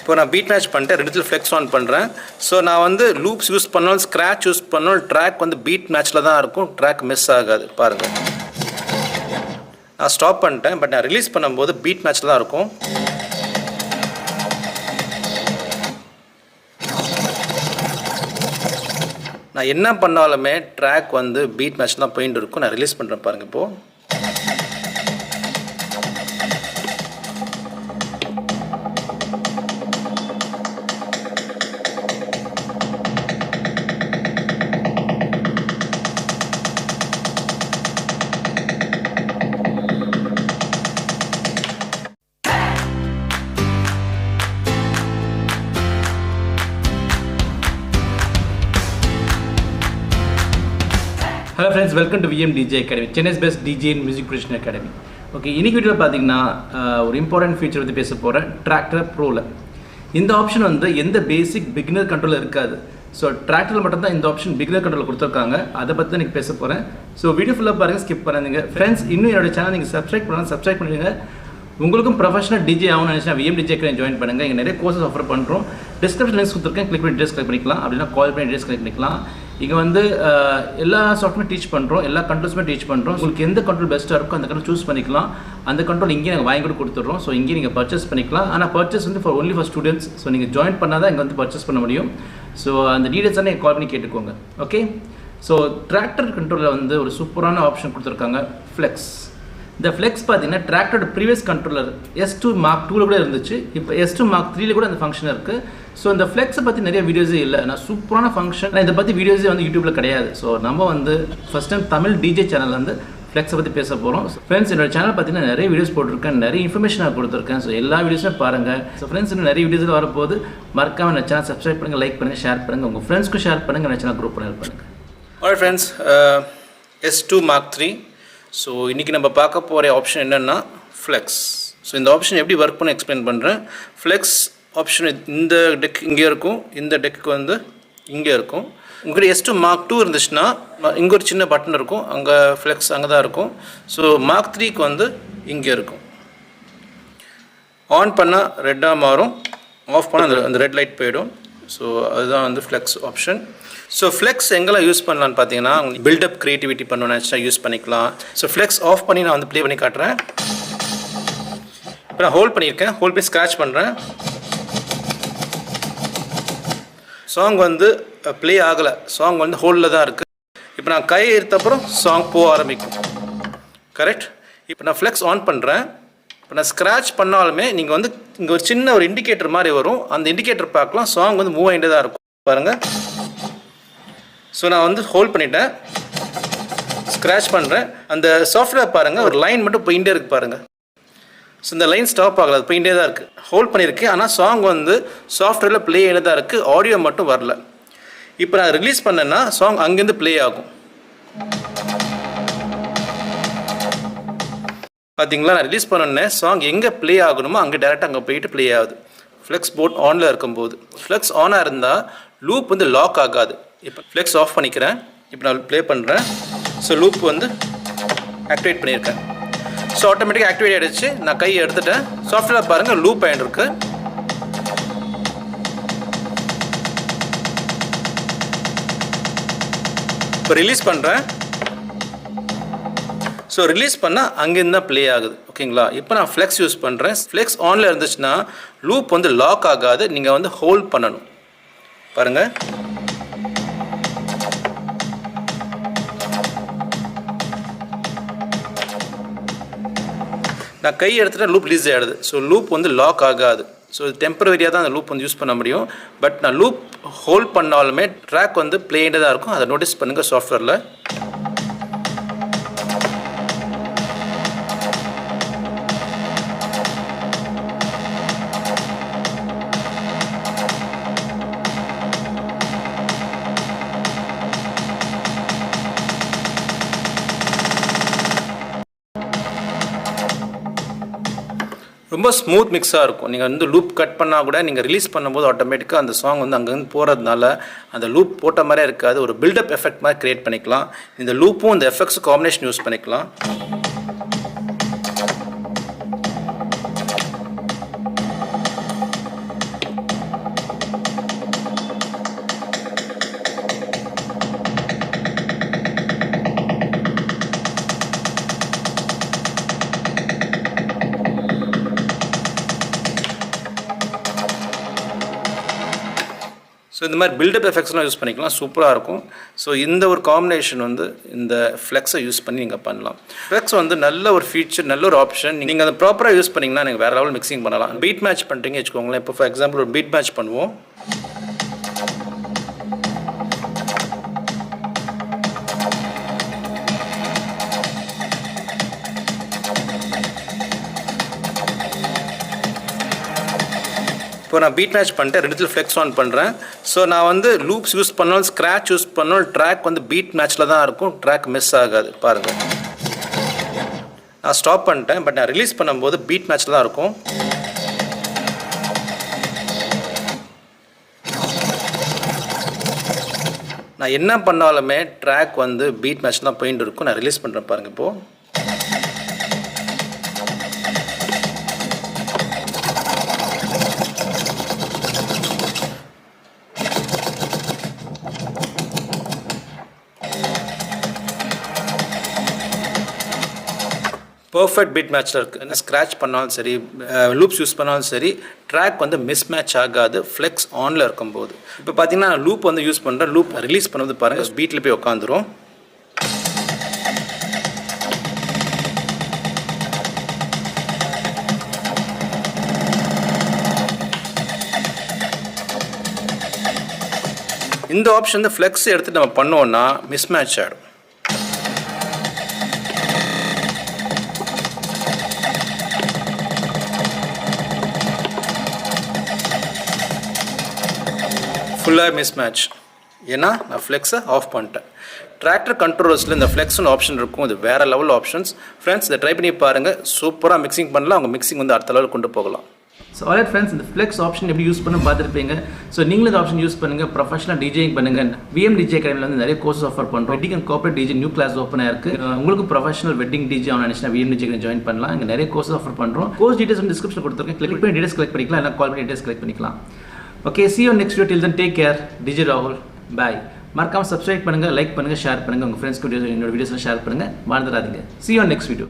இப்போ நான் beat match பண்ணிட்டேன், ரெண்டுத்தில் ஃப்ளெக்ஸ் ஆன் பண்ணுறேன். ஸோ நான் வந்து லூப்ஸ் யூஸ் பண்ணாலும் ஸ்க்ராட்ச் யூஸ் பண்ணாலும் ட்ராக் வந்து பீட் மேட்ச்சில் தான் இருக்கும், ட்ராக் மிஸ் ஆகாது. பாருங்கள், நான் ஸ்டாப் பண்ணிட்டேன், பட் நான் ரிலீஸ் பண்ணும்போது பீட் மேட்ச்சில் தான் இருக்கும். நான் என்ன பண்ணாலுமே ட்ராக் வந்து பீட் மேட்ச் தான் போயிட்டு இருக்கும். நான் ரிலீஸ் பண்ணுறேன் பாருங்கள். இப்போது Hello friends, welcome to VM DJ Academy, Chennai's best DJ and music production academy. Okay, இன்னைக்கு வீடியோவில் பார்த்தீங்கன்னா ஒரு இம்பார்ட்டன்ட் ஃபீச்சர் வந்து பேச போகிறேன், Traktor Proல. இந்த ஆப்ஷன் வந்து எந்த பேசிக் பிகினர் கண்ட்ரோலில் இருக்காது. ஸோ Traktorல மட்டும்தான் இந்த ஆப்ஷன் பிகினர் கண்ட்ரோலில் கொடுத்துருக்காங்க. அதை பற்றி தான் எனக்கு பேச போகிறேன். ஸோ வீடியோ ஃபுல்லாக பாருங்கள், ஸ்கிப் பண்ணாதீங்க. ஃப்ரெண்ட்ஸ், இன்னும் என்னோட சேனல் நீங்கள் சப்ஸ்கிரைப் பண்ணிடுங்க. உங்களுக்கும் ப்ரொஃபஷனல் டிஜே ஆகணும்னு நினச்சினா விஎம் டிஜே அகாடமி ஜாயின் பண்ணுங்கள். இங்கே நிறைய கோர்சஸ் ஆஃபர் பண்ணுறோம். டிஸ்கிரிப்ஷன் லிங்க்ஸ் கொடுத்துருக்கேன், கிளிக் பண்ணி கலெக்ட் பண்ணிக்கலாம். அப்படின்னா கால் பண்ணி கலெக்ட் பண்ணிக்கலாம். இங்கே வந்து எல்லா சாஃப்ட்வேர் டீச் பண்ணுறோம், எல்லா கண்ட்ரோல்ஸுமே டீச் பண்ணுறோம். உங்களுக்கு எந்த கண்ட்ரோல் பெஸ்ட்டாக இருக்கோ அந்த கண்ட்ரோல் சூஸ் பண்ணிக்கலாம். அந்த கண்ட்ரோல் இங்கே நாங்கள் வாங்கி கூட கொடுத்துட்றோம். ஸோ இங்கே நீங்கள் பர்ச்சேஸ் பண்ணிக்கலாம். ஆனால் பர்ச்சேஸ் வந்து ஒன்லி ஃபார் ஸ்டூடெண்ட்ஸ். ஸோ நீங்கள் ஜாயின் பண்ணால் தான் இங்கே வந்து பர்ச்சேஸ் பண்ண முடியும். ஸோ அந்த டீடைல்ஸ் தான் கால் பண்ணி கேட்டுக்கோங்க. ஓகே, ஸோ Traktor கண்ட்ரோலில் வந்து ஒரு சூப்பரான ஆப்ஷன் கொடுத்துருக்காங்க, ஃப்ளெக்ஸ். இந்த ஃப்ளெக்ஸ் பார்த்தீங்கன்னா Traktorோட ப்ரீவியஸ் கண்ட்ரோலர் S2 Mark 2 கூட இருந்துச்சு. இப்போ S2 Mark 3 கூட அந்த ஃபங்க்ஷன் இருக்குது. ஸோ இந்த ஃப்ளெக்ஸை பற்றி நிறைய வீடியோஸே இல்லை. நான் சூப்பரான ஃபங்க்ஷன், இதை பற்றி வீடியோஸே வந்து யூடியூப்பில் கிடையாது. ஸோ நம்ம வந்து first time Tamil DJ channel வந்து ஃப்ளெக்ஸை பற்றி பேச போகிறோம். ஃப்ரெண்ட்ஸ், என்னோட சேனல் பார்த்தீங்கன்னா நிறைய வீடியோஸ் போட்டிருக்கேன், நிறைய இன்ஃபர்மேஷனாக கொடுத்துருக்கேன். ஸோ எல்லா வீடியோஸுமே பாருங்கள். ஸோ ஃப்ரெண்ட்ஸ், இன்னும் நிறைய வீடியோஸில் வரப்போது மறக்காமல் என்ன சேனல் சப்ஸ்கிரைப் பண்ணுங்கள், லைக் பண்ணுங்கள், ஷேர் பண்ணுங்கள், உங்கள் ஃப்ரெண்ட்ஸ்க்கும் ஷேர் பண்ணுங்கள், என்ன சேனல் குரூப் ஹெல்ப் பண்ணுங்கள். Alright friends, S2 Mark 3. So இன்றைக்கி நம்ம பார்க்க போகிற ஆப்ஷன் என்னென்னா ஃப்ளெக்ஸ். ஸோ இந்த ஆப்ஷன் எப்படி ஒர்க் பண்ண எக்ஸ்பிளைன் பண்ணுறேன். ஃப்ளெக்ஸ் ஆப்ஷன் இந்த டெக் இங்கே இருக்கும், இந்த டெக்கு வந்து இங்கே இருக்கும். உங்கள்கிட்ட S2 Mark 2 இருந்துச்சுன்னா இங்கே ஒரு சின்ன பட்டன் இருக்கும், அங்கே ஃப்ளெக்ஸ் அங்கே தான் இருக்கும். ஸோ Mark 3க்கு வந்து இங்கே இருக்கும். ஆன் பண்ணால் ரெட்டாக மாறும், ஆஃப் பண்ணால் அந்த ரெட் லைட் போயிடும். ஸோ அதுதான் வந்து ஃப்ளெக்ஸ் ஆப்ஷன். ஸோ ஃப்ளெக்ஸ் எங்கெல்லாம் யூஸ் பண்ணலான்னு பார்த்தீங்கன்னா, பில்டப் க்ரியேட்டிவிட்டி பண்ணணும்னு யூஸ் பண்ணிக்கலாம். ஸோ ஃப்ளெக்ஸ் ஆஃப் பண்ணி நான் வந்து ப்ளே பண்ணி காட்டுறேன். இப்போ நான் ஹோல்ட் பண்ணியிருக்கேன், ஹோல்ட் பண்ணி ஸ்க்ராட்ச் பண்ணுறேன். சாங் வந்து ப்ளே ஆகலை, சாங் வந்து ஹோல்டில் தான் இருக்குது. இப்போ நான் கை எடுத்தப்புறம் சாங் போக ஆரம்பிக்கும். கரெக்ட். இப்போ நான் ஃப்ளெக்ஸ் ஆன் பண்ணுறேன். இப்போ நான் ஸ்க்ராட்ச் பண்ணாலுமே நீங்கள் வந்து இங்கே ஒரு சின்ன ஒரு இண்டிகேட்டர் மாதிரி வரும், அந்த இண்டிகேட்டர் பார்க்கலாம். சாங் வந்து மூவ் ஆகிட்டு தான் இருக்கும் பாருங்கள். ஸோ நான் வந்து ஹோல்ட் பண்ணிட்டேன், ஸ்க்ராட்ச் பண்ணுறேன். அந்த சாஃப்ட்வேர் பாருங்கள், ஒரு லைன் மட்டும் போயிட்டே இருக்குது பாருங்கள். ஸோ இந்த லைன் ஸ்டாப் ஆகலை, அது போயிட்டே தான் இருக்குது. ஹோல்ட் பண்ணியிருக்கேன், ஆனால் சாங் வந்து சாஃப்ட்வேரில் ப்ளே ஆகிட்டு தான் இருக்குது, ஆடியோ மட்டும் வரல. இப்போ நான் ரிலீஸ் பண்ணேன்னா சாங் அங்கேருந்து ப்ளே ஆகும். பார்த்தீங்களா, நான் ரிலீஸ் பண்ணோன்னே சாங் எங்கே ப்ளே ஆகணுமோ அங்கே டேரெக்டாக அங்கே போயிட்டு ப்ளே ஆகுது. ஃப்ளெக்ஸ் போர்ட் ஆனில் இருக்கும்போது. ஃப்ளெக்ஸ் ஆனாக இருந்தால் லூப் வந்து லாக் ஆகாது. இப்போ ஃப்ளெக்ஸ் ஆஃப் பண்ணிக்கிறேன். இப்போ நான் ப்ளே பண்ணுறேன். ஸோ லூப் வந்து ஆக்டிவேட் பண்ணியிருக்கேன். ஸோ ஆட்டோமேட்டிக்காக ஆக்டிவேட் ஆகிடுச்சு. நான் கையை எடுத்துட்டேன். சாஃப்ட்வேர் பாருங்கள், லூப் ஆகிட்டுருக்கு. இப்போ ரிலீஸ் பண்ணுறேன். ஸோ ரிலீஸ் பண்ணால் அங்கேருந்து தான் ப்ளே ஆகுது. ஓகேங்களா. இப்போ நான் ஃப்ளெக்ஸ் யூஸ் பண்ணுறேன். ஃப்ளெக்ஸ் ஆனில் இருந்துச்சுன்னா லூப் வந்து லாக் ஆகாது, நீங்கள் வந்து ஹோல்ட் பண்ணணும். பாருங்கள், நான் கை எடுத்துகிட்டா லூப் ரிலீஸ் ஆகிடுது. ஸோ லூப் வந்து லாக் ஆகாது. ஸோ டெம்பரவரியாக தான் அந்த லூப் வந்து யூஸ் பண்ண முடியும். பட் நான் லூப் ஹோல்ட் பண்ணாலுமே ட்ராக் வந்து ப்ளேயிட்டு தான் இருக்கும். அதை நோட்டீஸ் பண்ணுங்கள் சாஃப்ட்வேரில். ரொம்ப ஸ்மூத் மிக்ஸாக இருக்கும். நீங்கள் வந்து லூப் கட் பண்ணால் கூட நீங்கள் ரிலீஸ் பண்ணும்போது ஆட்டோமேட்டிக்காக அந்த சாங் வந்து அங்கேருந்து போகிறதுனால அந்த லூப் போட்ட மாதிரியே இருக்காது, ஒரு பில்டப் எஃபெக்ட் மாதிரி க்ரியேட் பண்ணிக்கலாம். இந்த லூப்பும் இந்த எஃபெக்ட்ஸும் காம்பினேஷன் யூஸ் பண்ணிக்கலாம். ஸோ இந்த மாதிரி பில்டப் எஃபெக்ட்ஸ்லாம் யூஸ் பண்ணிக்கலாம், சூப்பராக இருக்கும். ஸோ இந்த ஒரு காம்பினேஷன் வந்து இந்த ஃப்ளெக்ஸை யூஸ் பண்ணி நீங்கள் பண்ணலாம். ஃப்ளெக்ஸ் வந்து நல்ல ஒரு ஃபீச்சர், நல்ல ஒரு ஆப்ஷன். நீங்கள் அதை ப்ராப்பராக யூஸ் பண்ணிங்கன்னா நீங்கள் வேறு லெவல் மிக்சிங் பண்ணலாம். பீட் மேட்ச் பண்ணுறீங்க வச்சுக்கோங்களேன். இப்போ ஃபார் எக்ஸாம்பிள் ஒரு பீட் மேட்ச் பண்ணுவோம். இப்போ நான் பீட் மேட்ச் பண்ணிட்டேன், ரெண்டுத்தில் ஃப்ளெக்ஸ் ஆன் பண்ணுறேன். ஸோ நான் வந்து லூப்ஸ் யூஸ் பண்ணாலும் ஸ்க்ராட்ச் யூஸ் பண்ணாலும் ட்ராக் வந்து பீட் மேட்ச்சில் தான் இருக்கும், ட்ராக் மிஸ் ஆகாது. பாருங்கள், நான் ஸ்டாப் பண்ணிட்டேன், பட் நான் ரிலீஸ் பண்ணும்போது பீட் மேட்ச்சில் தான் இருக்கும். நான் என்ன பண்ணாலுமே ட்ராக் வந்து பீட் மேட்ச் தான் போயிட்டு இருக்கும். நான் ரிலீஸ் பண்ணுறேன் பாருங்கள். இப்போது பர்ஃபெக்ட் பீட் மேட்ச்சில் இருக்குது. ஸ்க்ராட்ச் பண்ணாலும் சரி, லூப்ஸ் யூஸ் பண்ணாலும் சரி, ட்ராக் வந்து மிஸ் மேட்ச் ஆகாது ஃப்ளெக்ஸ் ஆனில் இருக்கும்போது. இப்போ பார்த்தீங்கன்னா நான் லூப் வந்து யூஸ் பண்ணுறேன். லூப் ரிலீஸ் பண்ணுறது பாருங்கள், பீட்டில் போய் உட்காந்துரும். இந்த ஆப்ஷன் வந்து ஃப்ளெக்ஸ் எடுத்து நம்ம பண்ணோன்னா மிஸ் மேட்ச் ஆகிடும். ஃபுல்லாக மிஸ் மேட்ச், ஏன்னா நான் ஃப்ளெக்ஸை ஆஃப் பண்ணிட்டேன். டிராக்டர் கண்ட்ரோலர்ஸில் இந்த ஃப்ளெக்ஸ்னு ஆப்ஷன் இருக்கும், இது வேறு லெவல் ஆப்ஷன்ஸ். ஃப்ரெண்ட்ஸ், இதை ட்ரை பண்ணி பாருங்கள், சூப்பராக மிக்சிங் பண்ணலாம். அவங்க மிக்சிங் வந்து அடுத்த லெவல் கொண்டு போகலாம். ஸோ ஆல்ரைட் ஃப்ரெண்ட்ஸ், இந்த ஃப்ளெக்ஸ் ஆப்ஷன் எப்படி யூஸ் பண்ண பார்த்துருப்பீங்க. ஸோ நீங்களும் இந்த ஆப்ஷன் யூஸ் பண்ணுங்கள், ப்ரொஃபஷனல் டிஜேயிங் பண்ணுங்கள். விஎம் டிஜே அகாடமியில் வந்து நிறைய கோர்ஸ் ஆஃபர் பண்ணுறோம். Wedding and corporate DJ new class ஓப்பனாக இருக்குது. உங்களுக்கு ப்ரொஃபஷனல் வெட்டிங் டிஜே ஆன் நினச்சினா விஎம் டிஜே ஜாயின் பண்ணலாம். இங்கே நிறைய கோர்ஸ் ஆஃபர் பண்ணுறோம். கோர்ஸ் டீட்டெயில்ஸ் வந்து டிஸ்கிரிப்ஷன் கொடுத்துருக்கேன். கிளிக் பண்ணி டீட்டெயில்ஸ் கலெக்ட் பண்ணிக்கலாம், இல்லை கால் பண்ணி டீட்டெயில்ஸ் கலெக்ட் பண்ணிக்கலாம். Okay, see you next video. Till then, take care. DJ Rahul. Bye. மறக்காம சப்ஸ்கிரைப் பண்ணுங்க, லைக் பண்ணுங்க, ஷேர் பண்ணுங்க, உங்க ஃப்ரெண்ட்ஸ்க்கு என்னோட வீடியோஸ்லாம் ஷேர் பண்ணுங்க. மறந்துடாதீங்க. See you on next video.